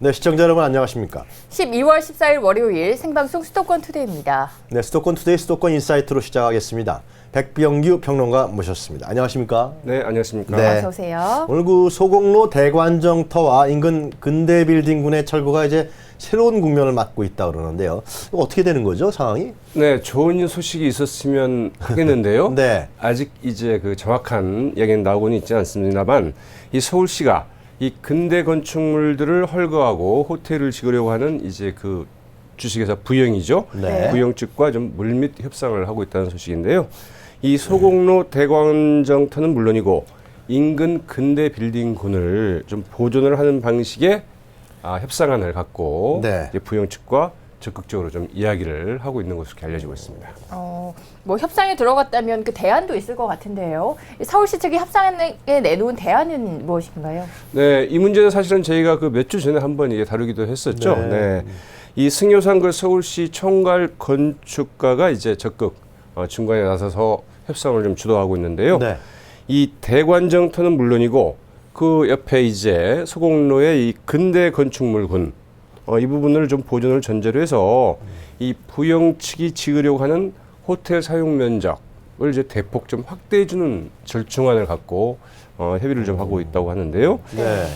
네, 시청자 여러분 안녕하십니까? 12월 14일 월요일 생방송 수도권 투데이입니다. 네, 수도권 투데이 수도권 인사이트로 시작하겠습니다. 백병규 평론가 모셨습니다. 안녕하십니까? 네, 안녕하십니까? 네. 어서 오세요. 오늘 그 소곡로 대관정터와 인근 근대빌딩군의 철거가 이제 새로운 국면을 맞고 있다 그러는데요. 어떻게 되는 거죠, 상황이? 네, 좋은 소식이 있었으면 하겠는데요. 네. 아직 이제 그 정확한 이야기는 나오고는 있지 않습니다만, 이 서울시가 이 근대 건축물들을 헐거하고 호텔을 지으려고 하는 이제 그 주식회사 부영이죠. 네. 부영 측과 좀 물밑 협상을 하고 있다는 소식인데요. 이 소곡로 대관정터는 물론이고 인근 근대 빌딩군을 좀 보존을 하는 방식의 협상안을 갖고 네. 이제 부영 측과 적극적으로 좀 이야기를 하고 있는 것으로 알려지고 있습니다. 뭐 협상에 들어갔다면 그 대안도 있을 것 같은데요. 서울시 측이 협상에 내놓은 대안은 무엇인가요? 네, 이 문제는 사실은 저희가 그 몇 주 전에 한번 이게 다루기도 했었죠. 네. 네. 이 승효상 그 서울시 총괄 건축가가 이제 적극 중간에 나서서 협상을 좀 주도하고 있는데요. 네. 이 대관정터는 물론이고 그 옆에 이제 소곡로의 이 근대 건축물군 이 부분을 좀 보존을 전제로 해서 이 부영 측이 지으려고 하는 호텔 사용 면적을 이제 대폭 좀 확대해주는 절충안을 갖고 협의를 좀 하고 있다고 하는데요. 네.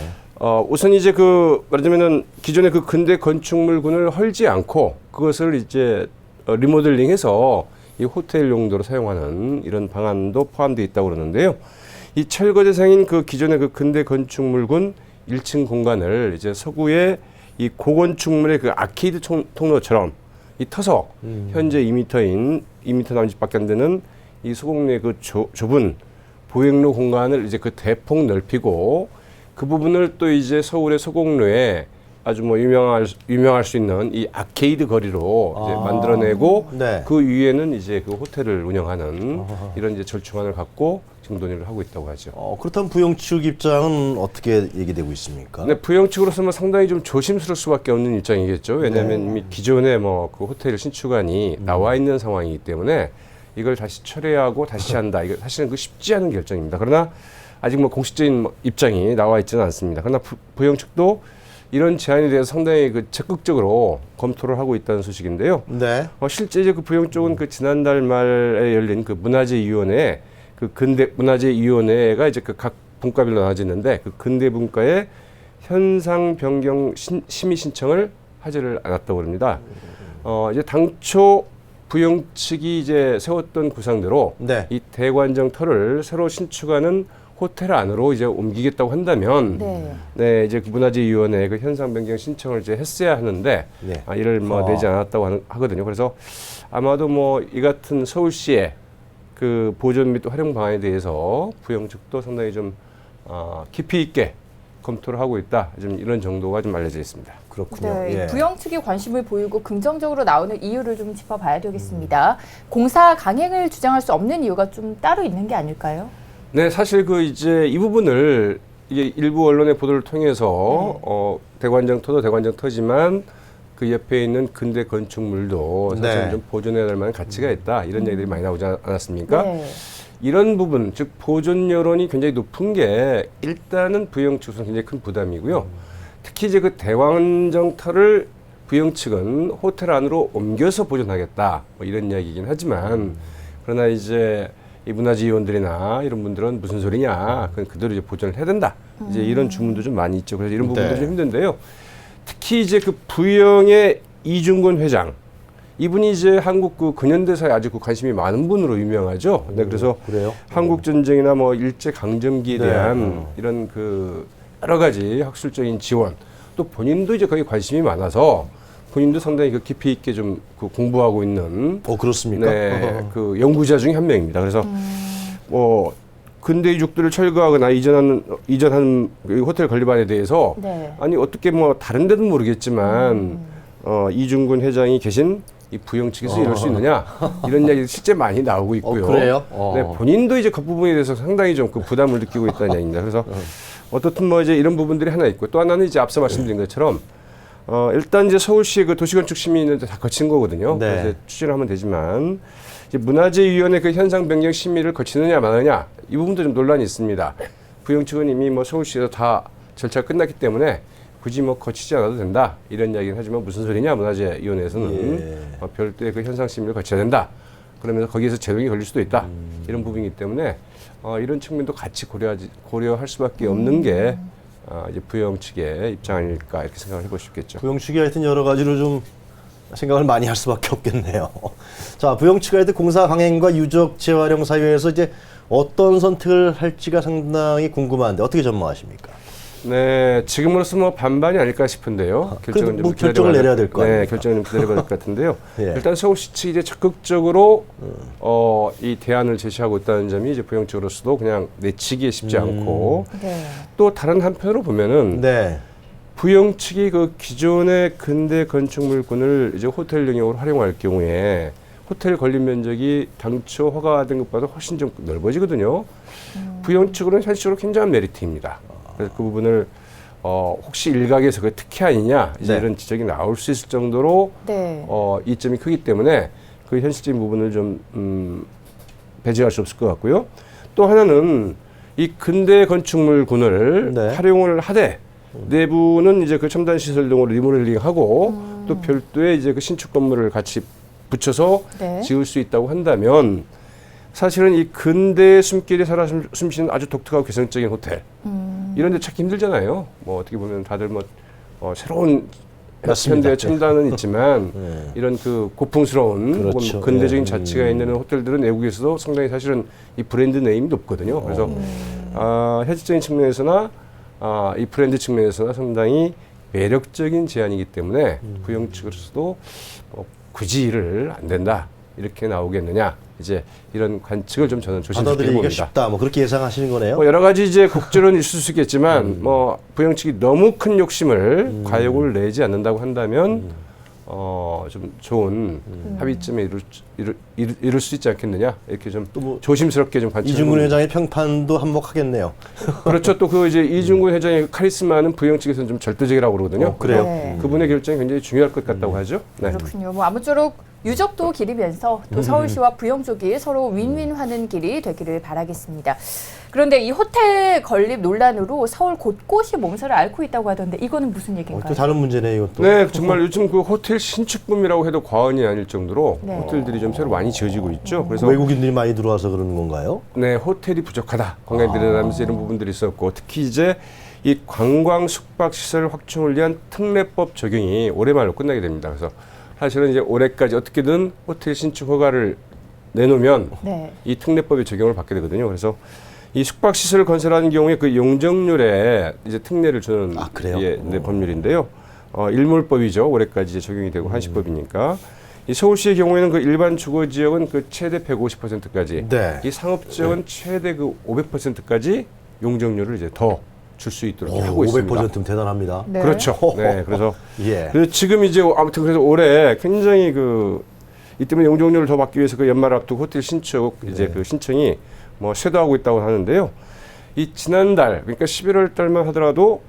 우선 이제 그 말하자면은 기존의 그 근대 건축물군을 헐지 않고 그것을 이제 리모델링해서 이 호텔 용도로 사용하는 이런 방안도 포함되어 있다고 그러는데요. 이 철거 대상인 그 기존의 그 근대 건축물군 1층 공간을 이제 서구의 이 고건축물의 그 아케이드 통로처럼 이 터석 현재 2m 남짓밖에 안 되는 이 소곡로의 그 좁은 보행로 공간을 이제 그 대폭 넓히고 그 부분을 또 이제 서울의 소곡로에 아주 뭐 유명할 수 있는 이 아케이드 거리로 이제 만들어내고 네. 그 위에는 이제 그 호텔을 운영하는 이런 이제 절충안을 갖고 지금 논의를 하고 있다고 하죠. 그렇다면 부영 측 입장은 어떻게 얘기되고 있습니까? 네, 부영 측으로서는 상당히 좀 조심스러울 수밖에 없는 입장이겠죠. 왜냐하면 이미 기존에 뭐 그 호텔 신축안이 나와 있는 상황이기 때문에 이걸 다시 철회하고 다시 한다. 이거 사실은 그 쉽지 않은 결정입니다. 그러나 아직 뭐 공식적인 입장이 나와 있지는 않습니다. 그러나 부영 측도 이런 제안에 대해서 상당히 그 적극적으로 검토를 하고 있다는 소식인데요. 네. 실제 이제 그 부영 쪽은 그 지난달 말에 열린 그 문화재위원회 그 근대 문화재위원회가 이제 그 각 분과별로 나눠지는데 그 근대 분과의 현상 변경 심의 신청을 하지를 않았다고 합니다. 이제 당초 부영 측이 이제 세웠던 구상대로 네. 이 대관정터를 새로 신축하는 호텔 안으로 이제 옮기겠다고 한다면, 네, 이제 그 문화재위원회 그 현상 변경 신청을 이제 했어야 하는데, 네. 이를 뭐 내지 않았다고 하거든요. 그래서 아마도 뭐 이 같은 서울시의 그 보존 및 활용 방안에 대해서 부영 측도 상당히 좀 깊이 있게 검토를 하고 있다. 좀 이런 정도가 좀 알려져 있습니다. 그렇군요. 네, 예. 부영 측이 관심을 보이고 긍정적으로 나오는 이유를 좀 짚어봐야 되겠습니다. 공사 강행을 주장할 수 없는 이유가 좀 따로 있는 게 아닐까요? 네, 사실 그 이제 이 부분을 이게 일부 언론의 보도를 통해서 대관정터도 대관정터지만 그 옆에 있는 근대 건축물도 사실 네. 좀 보존해야 될 만한 가치가 있다. 이런 얘기들이 많이 나오지 않았습니까? 네. 이런 부분, 즉 보존 여론이 굉장히 높은 게 일단은 부영 측은 굉장히 큰 부담이고요. 특히 이제 그 대관정터를 부영 측은 호텔 안으로 옮겨서 보존하겠다. 뭐 이런 이야기이긴 하지만 그러나 이제 이 문화재위원들이나 이런 분들은 무슨 소리냐, 그대로 이제 보존을 해야 된다. 이제 이런 주문도 좀 많이 있죠. 그래서 이런 부분도 좀 힘든데요. 특히 이제 그 부영의 이중근 회장, 이분이 이제 한국 그 근현대사에 아주 그 관심이 많은 분으로 유명하죠. 네, 그래서 그래요? 한국 전쟁이나 뭐 일제 강점기에 네. 대한 이런 그 여러 가지 학술적인 지원, 또 본인도 이제 거기 관심이 많아서 본인도 상당히 그 깊이 있게 좀 그 공부하고 있는 그렇습니까? 네, 그 연구자 중에 한 명입니다. 그래서 뭐 근대 유적들을 철거하거나 이전하는 그 호텔 건립안에 대해서 네. 아니 어떻게 뭐 다른 데는 모르겠지만 이중근 회장이 계신 이 부영 측에서 이럴 수 있느냐 이런 이야기 실제 많이 나오고 있고요. 그래요? 네, 본인도 이제 그 부분에 대해서 상당히 좀 그 부담을 느끼고 있다는 얘기입니다. 그래서 어떻든 뭐 이제 이런 부분들이 하나 있고 또 하나는 이제 앞서 말씀드린 것처럼 일단 이제 서울시 그 도시건축 심의는 다 거친 거거든요. 네. 그래서 추진을 하면 되지만 이제 문화재위원회 그 현상 변경 심의를 거치느냐 마느냐 이 부분도 좀 논란이 있습니다. 부영 측은 이미 뭐 서울시에서 다 절차가 끝났기 때문에 굳이 뭐 거치지 않아도 된다 이런 이야기는 하지만 무슨 소리냐 문화재위원회에서는 예. 별도의 그 현상 심의를 거쳐야 된다. 그러면서 거기에서 제동이 걸릴 수도 있다. 이런 부분이기 때문에 이런 측면도 같이 고려할 수밖에 없는 게 이제 부영 측의 입장 아닐까 이렇게 생각을 해볼 수 있겠죠. 부영 측이 하여튼 여러 가지로 좀 생각을 많이 할 수밖에 없겠네요. 자, 부영 측이 하여튼 공사 강행과 유적 재활용 사유에서 이제 어떤 선택을 할지가 상당히 궁금한데 어떻게 전망하십니까? 네, 지금으로서 뭐 반반이 아닐까 싶은데요. 그래도 뭐 결정을 내려야 될 거 아닙니까? 네, 결정을 좀 기다려봐야 될 것 같은데요. 예. 일단 서울시 측이 이제 적극적으로 이 대안을 제시하고 있다는 점이 이제 부영 측으로서도 그냥 내치기에 쉽지 않고 네. 또 다른 한편으로 보면은 네. 부영 측이 그 기존의 근대 건축물군을 이제 호텔 영역으로 활용할 경우에 호텔 건립 면적이 당초 허가된 것보다 훨씬 좀 넓어지거든요. 부영 측으로는 현실적으로 굉장한 메리트입니다. 그래서 그 부분을 혹시 일각에서 그 특혜 아니냐 이제 네. 이런 지적이 나올 수 있을 정도로 네. 이점이 크기 때문에 그 현실적인 부분을 좀 배제할 수 없을 것 같고요. 또 하나는 이 근대 건축물군을 네. 활용을 하되 내부는 이제 그 첨단 시설 등으로 리모델링하고 또 별도의 이제 그 신축 건물을 같이 붙여서 네. 지을 수 있다고 한다면 사실은 이 근대 숨길에 살아 숨쉬는 아주 독특하고 개성적인 호텔 이런 데 찾기 힘들잖아요. 뭐 어떻게 보면 다들 뭐 새로운 맞습니다. 현대 첨단은 있지만 네. 이런 그 고풍스러운 그렇죠. 혹은 근대적인 네. 자치가 있는 호텔들은 외국에서도 상당히 사실은 이 브랜드 네임이 높거든요. 그래서 현실적인 측면에서나 이 브랜드 측면에서나 상당히 매력적인 제안이기 때문에 부영 측으로서도 굳이 이를 안 된다 이렇게 나오겠느냐 이제 이런 관측을 좀 저는 조심스럽게 받아들이기가 봅니다. 쉽다. 뭐 그렇게 예상하시는 거네요. 뭐 여러 가지 이제 곡절은 있을 수 있겠지만 뭐 부영 측이 너무 큰 욕심을 과욕을 내지 않는다고 한다면 좀 좋은 합의점에 이룰 수 있지 않겠느냐 이렇게 좀 또 뭐 조심스럽게 좀 관측. 이중근 회장의 평판도 한몫하겠네요. 그렇죠. 또 그 이제 이중근 회장의 카리스마는 부영 측에서는 좀 절대적이라고 그러거든요. 그래요? 네. 그분의 결정이 굉장히 중요할 것 같다고 하죠. 네. 그렇군요. 뭐 아무쪼록 유적도 기리면서 또 서울시와 부영 쪽이 서로 윈윈하는 길이 되기를 바라겠습니다. 그런데 이 호텔 건립 논란으로 서울 곳곳이 몸살을 앓고 있다고 하던데 이거는 무슨 얘기인가요? 또 다른 문제네요, 이것도. 네, 정말 요즘 그 호텔 신축붐이라고 해도 과언이 아닐 정도로 네. 호텔들이 좀 새로 많이 지어지고 있죠. 그래서 외국인들이 많이 들어와서 그러는 건가요? 네, 호텔이 부족하다. 관광객들이 늘어나면서 이런 부분들이 있었고 특히 이제 이 관광 숙박 시설 확충을 위한 특례법 적용이 올해 말로 끝나게 됩니다. 그래서 사실은 이제 올해까지 어떻게든 호텔 신축 허가를 내놓으면 네. 이 특례법의 적용을 받게 되거든요. 그래서 이 숙박 시설을 건설하는 경우에 그 용적률에 이제 특례를 주는 아, 그래요? 네, 법률인데요. 일몰법이죠. 올해까지 이제 적용이 되고 한시법이니까. 이 서울시의 경우에는 그 일반 주거 지역은 그 최대 150%까지, 네. 이 상업 지역은 최대 그 500%까지 용적률을 이제 더 줄 수 있도록 오, 하고 있습니다. 500%면 대단합니다. 네. 그렇죠. 네, 그래서 예. 지금 이제 아무튼 그래서 올해 굉장히 이 때문에 용적률을 더 받기 위해서 그 연말 앞두고 호텔 신축 이제 그 신청이 뭐 쇄도하고 있다고 하는데요. 이 지난달 그러니까 11월 달만 하더라도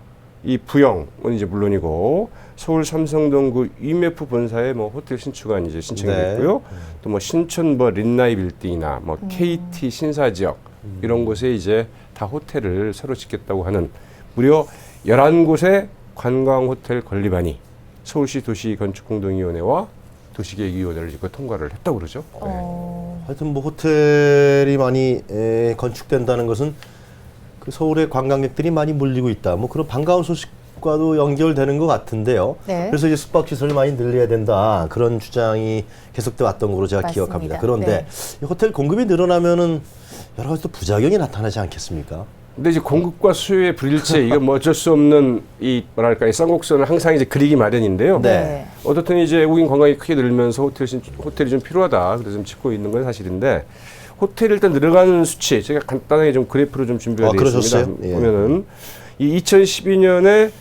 이 부영은 이제 물론이고 서울 삼성동 그 IMF 본사에 뭐 호텔 신축안 이제 신청이 네. 됐고요. 또 뭐 신촌 뭐 린나이 빌딩이나 뭐 KT 신사 지역 이런 곳에 이제 다 호텔을 새로 짓겠다고 하는 무려 11곳의 관광 호텔 건립안이 서울시 도시건축공동위원회와 도시계획위원회를 지금 통과를 했다고 그러죠. 하여튼 뭐 호텔이 많이 건축된다는 것은 그 서울에 관광객들이 많이 몰리고 있다. 뭐 그런 반가운 소식과도 연결되는 것 같은데요. 네. 그래서 이제 숙박시설을 많이 늘려야 된다. 그런 주장이 계속돼 왔던 걸로 제가 맞습니다. 기억합니다. 그런데 이 호텔 공급이 늘어나면은 여러 가지 또 부작용이 나타나지 않겠습니까? 근데 이제 공급과 수요의 불일치 이건 뭐 어쩔 수 없는 이 뭐랄까 이 쌍곡선을 항상 이제 그리기 마련인데요. 네. 어떻든 이제 외국인 관광이 크게 늘면서 호텔이 좀 필요하다. 그래서 좀 짓고 있는 건 사실인데 호텔이 일단 늘어가는 수치 제가 간단하게 좀 그래프로 좀 준비가 되어 있습니다. 그러셨어요? 예. 보면은 이 2012년에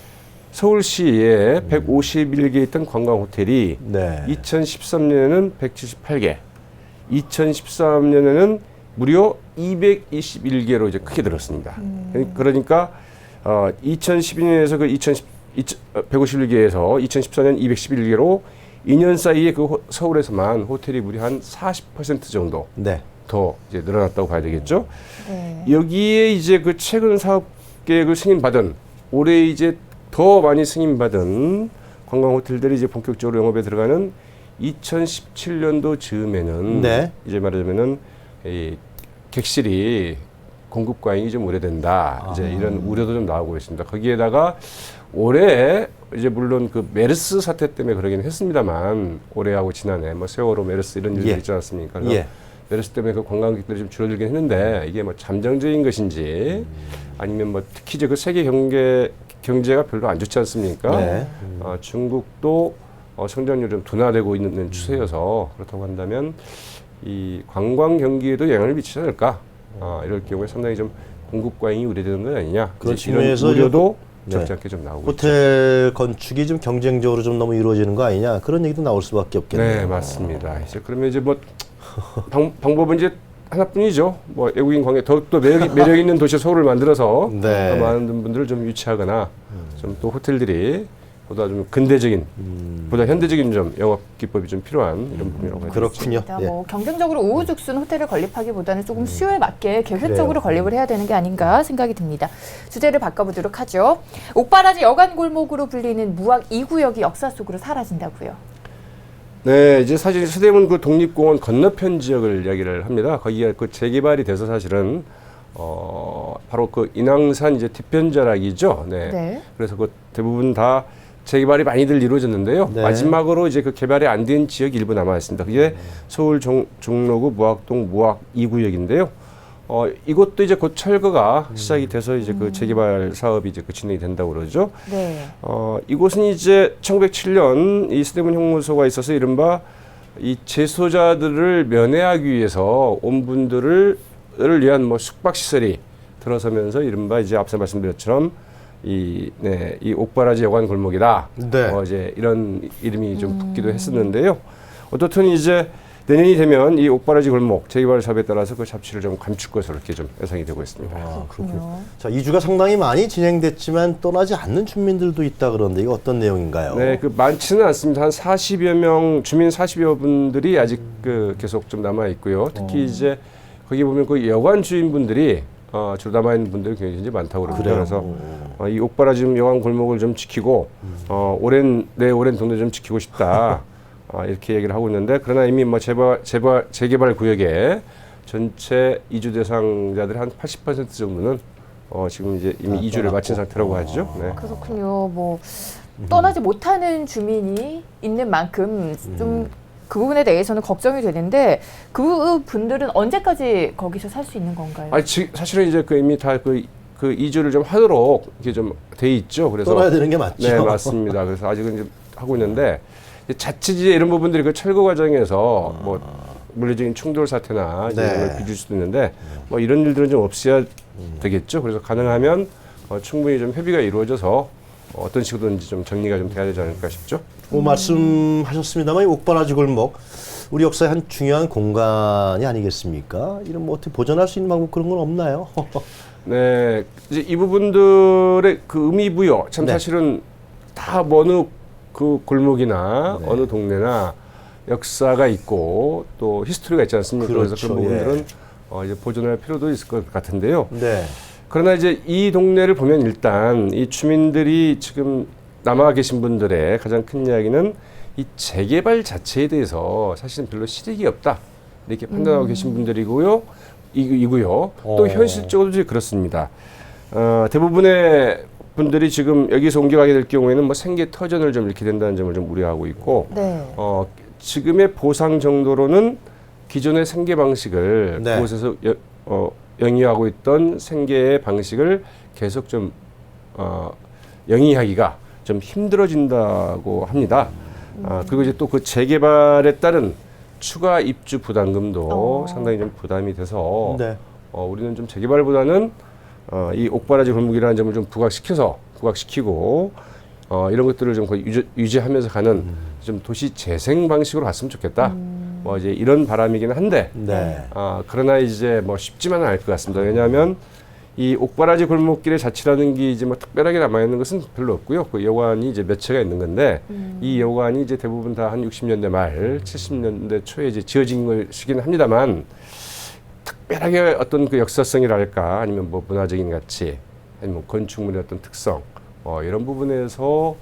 서울시에 151개 있던 관광 호텔이 네. 2013년에는 178개, 2013년에는 무려 221개로 이제 크게 늘었습니다. 그러니까 2012년에서 그 151개에서 2014년 211개로 2년 사이에 그 서울에서만 호텔이 무려 한 40% 정도 네. 더 이제 늘어났다고 봐야 되겠죠. 네. 여기에 이제 그 최근 사업 계획을 승인받은 올해 이제 더 많이 승인받은 관광 호텔들이 이제 본격적으로 영업에 들어가는 2017년도 즈음에는 네. 이제 말하자면은 이 객실이 공급 과잉이 좀 오래된다. 이제 이런 우려도 좀 나오고 있습니다. 거기에다가 올해 이제 물론 그 메르스 사태 때문에 그러긴 했습니다만 올해하고 지난해 뭐 세월호 메르스 이런 일이 예. 있지 않습니까? 그래서 예. 메르스 때문에 그 관광객들이 좀 줄어들긴 했는데 이게 뭐 잠정적인 것인지 아니면 뭐 특히 이제 그 세계 경제가 별로 안 좋지 않습니까? 네. 중국도 성장률이 좀 둔화되고 있는 추세여서 그렇다고 한다면 이 관광 경기에도 영향을 미치지 않을까? 이럴 경우에 상당히 좀 공급 과잉이 우려되는 건 아니냐? 그런 이제 이런 측면에서 우려도 네. 적지 않게 좀 나오고 있죠. 호텔 건축이 좀 경쟁적으로 좀 너무 이루어지는 거 아니냐 그런 얘기도 나올 수밖에 없겠네요. 네, 맞습니다. 이제 그러면 이제 뭐 방법은 이제 하나뿐이죠. 뭐 외국인 관광 더욱더 매력 있는 도시 서울을 만들어서 네. 더 많은 분들을 좀 유치하거나 좀 또 호텔들이 보다 좀 근대적인, 보다 현대적인 좀 영업 기법이 좀 필요한 이런 부분이라고 해야 되겠죠. 그렇군요. 예. 뭐 경쟁적으로 우후죽순 호텔을 건립하기보다는 조금 수요에 맞게 계획적으로 건립을 해야 되는 게 아닌가 생각이 듭니다. 주제를 바꿔보도록 하죠. 옥바라지 여관 골목으로 불리는 무학 2구역이 역사 속으로 사라진다고요. 네, 이제 사실 서대문 그 독립공원 건너편 지역을 이야기를 합니다. 거기가 그 재개발이 돼서 사실은 바로 그 인왕산 이제 뒤편자락이죠. 네. 네. 그래서 그 대부분 다 재개발이 많이들 이루어졌는데요. 네. 마지막으로 이제 그 개발이 안 된 지역이 일부 남아 있습니다. 그게 서울 종로구 무학동 무학 2구역인데요. 이곳도 이제 곧 철거가 시작이 돼서 이제 그 재개발 사업이 이제 그 진행이 된다고 그러죠. 네. 이곳은 이제 1907년 이 서대문 형무소가 있어서 이른바 이 재소자들을 면회하기 위해서 온 분들을 위한 뭐 숙박 시설이 들어서면서 이른바 이제 앞서 말씀드렸처럼 이 옥바라지 여관 골목이다. 네. 이제 이런 이름이 좀 붙기도 했었는데요. 어떻든 이제 내년이 되면 이 옥바라지 골목 재개발 사업에 따라서 그 잡지를 좀 감출 것으로 이렇게 좀 예상이 되고 있습니다. 그렇군요. 자, 이주가 상당히 많이 진행됐지만 떠나지 않는 주민들도 있다 그러는데 이거 어떤 내용인가요? 네, 그 많지는 않습니다. 한 40여 명 주민 40여 분들이 아직 그 계속 좀 남아 있고요. 특히 이제 거기 보면 그 여관 주인분들이 주로 남아 있는 분들이 굉장히 많다고 그럽니다. 그래서 이 옥바라지 여관 골목을 좀 지키고 오랜 동네 좀 지키고 싶다. 이렇게 얘기를 하고 있는데 그러나 이미 뭐 재개발 구역에 전체 이주 대상자들의 한 80% 정도는 지금 이제 이미 이주를 마친 상태라고 하죠. 네. 그렇군요. 뭐 떠나지 못하는 주민이 있는 만큼 좀 그 부분에 대해서는 걱정이 되는데 그 분들은 언제까지 거기서 살 수 있는 건가요? 사실은 이제 그 이미 다 그 이주를 좀 하도록 이렇게 좀 돼 있죠. 그래서 떠나야 되는 게 맞죠. 네, 맞습니다. 그래서 아직은 이제 하고 있는데 자칫 이제 이런 부분들이 그 철거 과정에서 뭐 물리적인 충돌 사태나 이제 네. 이런 걸 빚을 수도 있는데 뭐 이런 일들은 좀 없어야 되겠죠. 그래서 가능하면 충분히 좀 협의가 이루어져서 어떤 식으로든지 좀 정리가 좀 돼야 되지 않을까 싶죠. 말씀하셨습니다만 이 옥바라지 골목 우리 역사의 한 중요한 공간이 아니겠습니까? 이런 뭐 어떻게 보존할 수 있는 방법 그런 건 없나요? 네, 이제 이 부분들의 그 의미 부여 참 네. 사실은 다 어느 그 골목이나 어느 동네나 역사가 있고 또 히스토리가 있지 않습니까? 그래서 그렇죠, 그런 부분들은 이제 보존할 필요도 있을 것 같은데요. 네. 그러나 이제 이 동네를 보면 일단 이 주민들이 지금 남아 계신 분들의 가장 큰 이야기는 이 재개발 자체에 대해서 사실은 별로 실익이 없다 이렇게 판단하고 계신 분들이고요. 이고요. 또 현실적으로도 이제 그렇습니다. 대부분의 분들이 지금 여기서 옮겨가게 될 경우에는 뭐 생계 터전을 좀 잃게 된다는 점을 좀 우려하고 있고, 네. 지금의 보상 정도로는 기존의 생계 방식을 네. 그곳에서 영위하고 있던 생계의 방식을 계속 좀 영위하기가 좀 힘들어진다고 합니다. 그리고 이제 또 그 재개발에 따른 추가 입주 부담금도 상당히 좀 부담이 돼서 네. 우리는 좀 재개발보다는 이 옥바라지 골목이라는 점을 좀 부각시키고 이런 것들을 좀 거의 유지하면서 가는 좀 도시 재생 방식으로 갔으면 좋겠다. 뭐 이제 이런 바람이긴 한데 네. 그러나 이제 뭐 쉽지만은 않을 것 같습니다. 왜냐하면 이 옥바라지 골목길의 자치라는 게 이제 뭐 특별하게 남아 있는 것은 별로 없고요. 그 여관이 이제 몇 채가 있는 건데 이 여관이 이제 대부분 다 한 60년대 말, 70년대 초에 이제 지어진 것이긴 합니다만 특별하게 어떤 그 역사성이랄까 아니면 뭐 문화적인 가치 아니면 건축물의 어떤 특성 이런 부분에서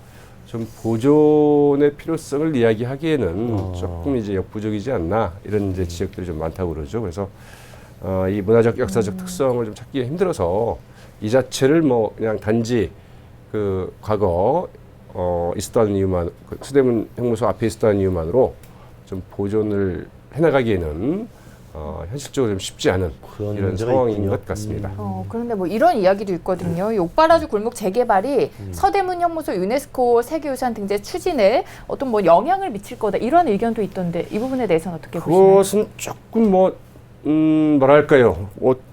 좀 보존의 필요성을 이야기하기에는 조금 이제 역부족이지 않나 이런 이제 지적들이 좀 많다고 그러죠. 그래서 이 문화적 역사적 특성을 좀 찾기 힘들어서 이 자체를 뭐 그냥 단지 그 과거 있었다는 이유만 그 서대문 형무소 앞에 있었다는 이유만으로 좀 보존을 해나가기에는 현실적으로 좀 쉽지 않은 그런 이런 문제가 상황인 있군요. 것 같습니다. 그런데 뭐 이런 이야기도 있거든요. 이 옥바라주 골목 재개발이 서대문 형무소 유네스코 세계유산 등재 추진에 어떤 뭐 영향을 미칠 거다 이런 의견도 있던데 이 부분에 대해서는 어떻게 보시나요? 그것은 조금 뭐랄까요?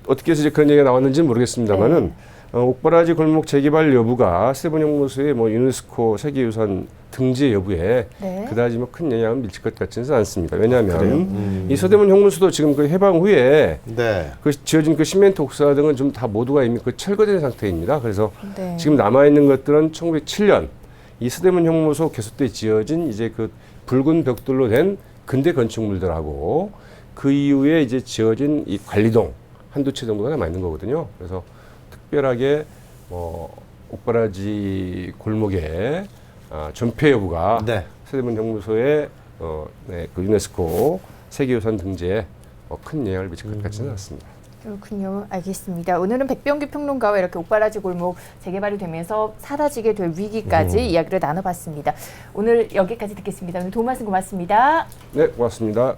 어떻게 해서 이제 그런 얘기가 나왔는지는 모르겠습니다만은 옥바라지 골목 재개발 여부가 서대문 형무소의 뭐 유네스코 세계유산 등재 여부에 네. 그다지 뭐 큰 영향을 미칠 것 같지는 않습니다. 왜냐하면 그래요? 이 서대문 형무소도 지금 그 해방 후에 네. 그 지어진 그 시멘트 옥사 등은 좀 다 모두가 이미 그 철거된 상태입니다. 그래서 네. 지금 남아 있는 것들은 1907년 이 서대문 형무소 개소 때 지어진 이제 그 붉은 벽돌로 된 근대 건축물들하고 그 이후에 이제 지어진 이 관리동 한두 채 정도가 남아 있는 거거든요. 그래서 특별하게 옥바라지 골목에 존폐 여부가 네. 서대문 형무소의 그 유네스코 세계유산 등재에 큰 영향을 미칠 것 같지는 않습니다. 그렇군요. 알겠습니다. 오늘은 백병규 평론가와 이렇게 옥바라지 골목 재개발이 되면서 사라지게 될 위기까지 이야기를 나눠봤습니다. 오늘 여기까지 듣겠습니다. 오늘 도움 말씀 고맙습니다. 네, 고맙습니다.